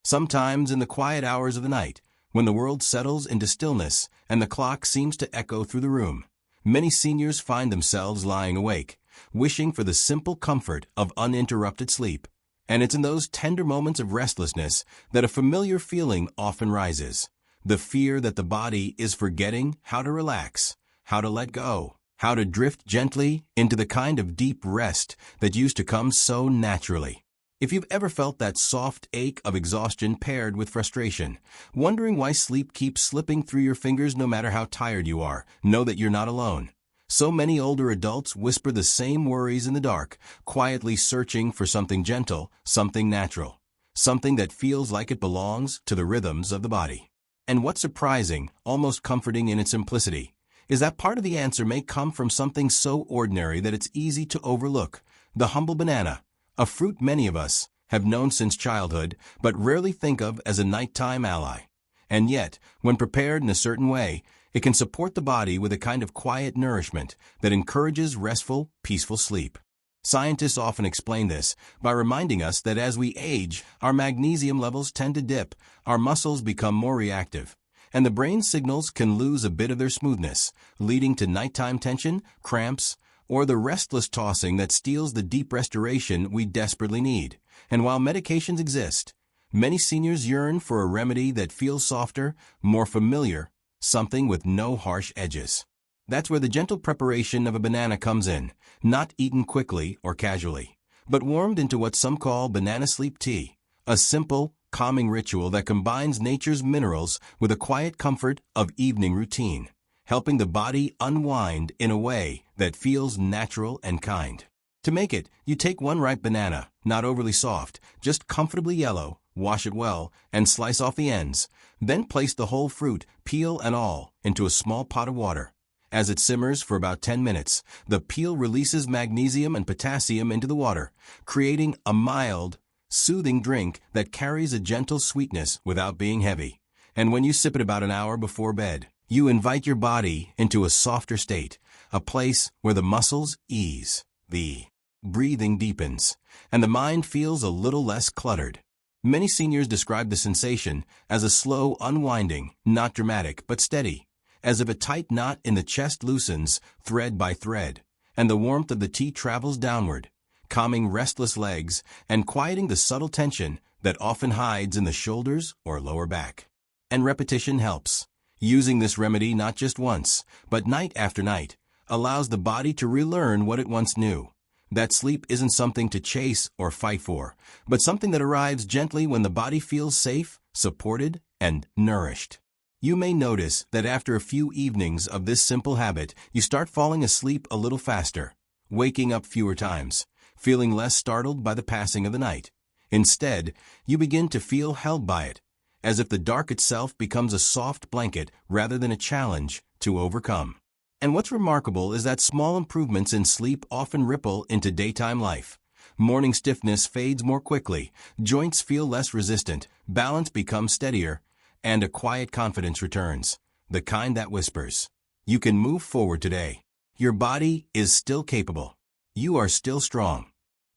Sometimes in the quiet hours of the night, when the world settles into stillness and the clock seems to echo through the room, many seniors find themselves lying awake, wishing for the simple comfort of uninterrupted sleep. And it's in those tender moments of restlessness that a familiar feeling often rises. The fear that the body is forgetting how to relax, how to let go, how to drift gently into the kind of deep rest that used to come so naturally. If you've ever felt that soft ache of exhaustion paired with frustration, wondering why sleep keeps slipping through your fingers no matter how tired you are, know that you're not alone. So many older adults whisper the same worries in the dark, quietly searching for something gentle, something natural, something that feels like it belongs to the rhythms of the body. And what's surprising, almost comforting in its simplicity, is that part of the answer may come from something so ordinary that it's easy to overlook: the humble banana, a fruit many of us have known since childhood but rarely think of as a nighttime ally. And yet, when prepared in a certain way, it can support the body with a kind of quiet nourishment that encourages restful, peaceful sleep. Scientists often explain this by reminding us that as we age, our magnesium levels tend to dip, our muscles become more reactive, and the brain's signals can lose a bit of their smoothness, leading to nighttime tension, cramps, or the restless tossing that steals the deep restoration we desperately need. And while medications exist, many seniors yearn for a remedy that feels softer, more familiar, something with no harsh edges. That's where the gentle preparation of a banana comes in, not eaten quickly or casually, but warmed into what some call banana sleep tea, a simple, calming ritual that combines nature's minerals with the quiet comfort of evening routine, helping the body unwind in a way that feels natural and kind. To make it, you take one ripe banana, not overly soft, just comfortably yellow, wash it well, and slice off the ends. Then place the whole fruit, peel and all, into a small pot of water. As it simmers for about 10 minutes, the peel releases magnesium and potassium into the water, creating a mild, soothing drink that carries a gentle sweetness without being heavy. And when you sip it about an hour before bed, you invite your body into a softer state, a place where the muscles ease, the breathing deepens, and the mind feels a little less cluttered. Many seniors describe the sensation as a slow unwinding, not dramatic but steady, as if a tight knot in the chest loosens thread by thread, and the warmth of the tea travels downward, calming restless legs and quieting the subtle tension that often hides in the shoulders or lower back. And repetition helps. Using this remedy not just once, but night after night, allows the body to relearn what it once knew. That sleep isn't something to chase or fight for, but something that arrives gently when the body feels safe, supported, and nourished. You may notice that after a few evenings of this simple habit, you start falling asleep a little faster, waking up fewer times, feeling less startled by the passing of the night. Instead, you begin to feel held by it, as if the dark itself becomes a soft blanket rather than a challenge to overcome. And what's remarkable is that small improvements in sleep often ripple into daytime life. Morning stiffness fades more quickly, joints feel less resistant, balance becomes steadier, and a quiet confidence returns, the kind that whispers, "You can move forward today. Your body is still capable. You are still strong."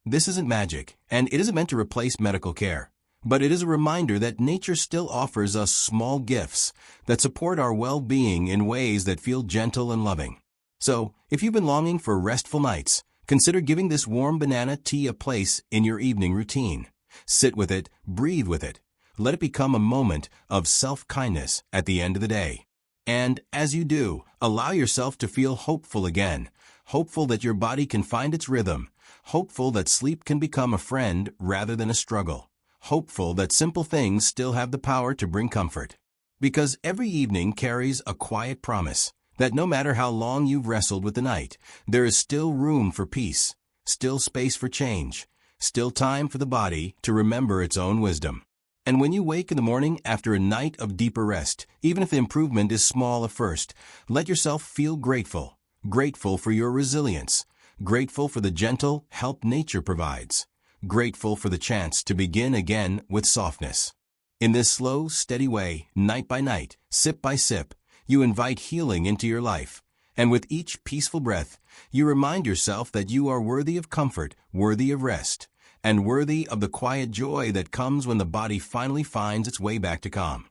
This isn't magic, and it isn't meant to replace medical care. But it is a reminder that nature still offers us small gifts that support our well-being in ways that feel gentle and loving. So, if you've been longing for restful nights, consider giving this warm banana tea a place in your evening routine. Sit with it, breathe with it. Let it become a moment of self-kindness at the end of the day. And as you do, allow yourself to feel hopeful again, hopeful that your body can find its rhythm, hopeful that sleep can become a friend rather than a struggle. Hopeful that simple things still have the power to bring comfort. Because every evening carries a quiet promise that no matter how long you've wrestled with the night, there is still room for peace, still space for change, still time for the body to remember its own wisdom. And when you wake in the morning after a night of deeper rest, even if the improvement is small at first, let yourself feel grateful. Grateful for your resilience. Grateful for the gentle help nature provides. Grateful for the chance to begin again with softness. In this slow, steady way, night by night, sip by sip, you invite healing into your life. And with each peaceful breath, you remind yourself that you are worthy of comfort, worthy of rest, and worthy of the quiet joy that comes when the body finally finds its way back to calm.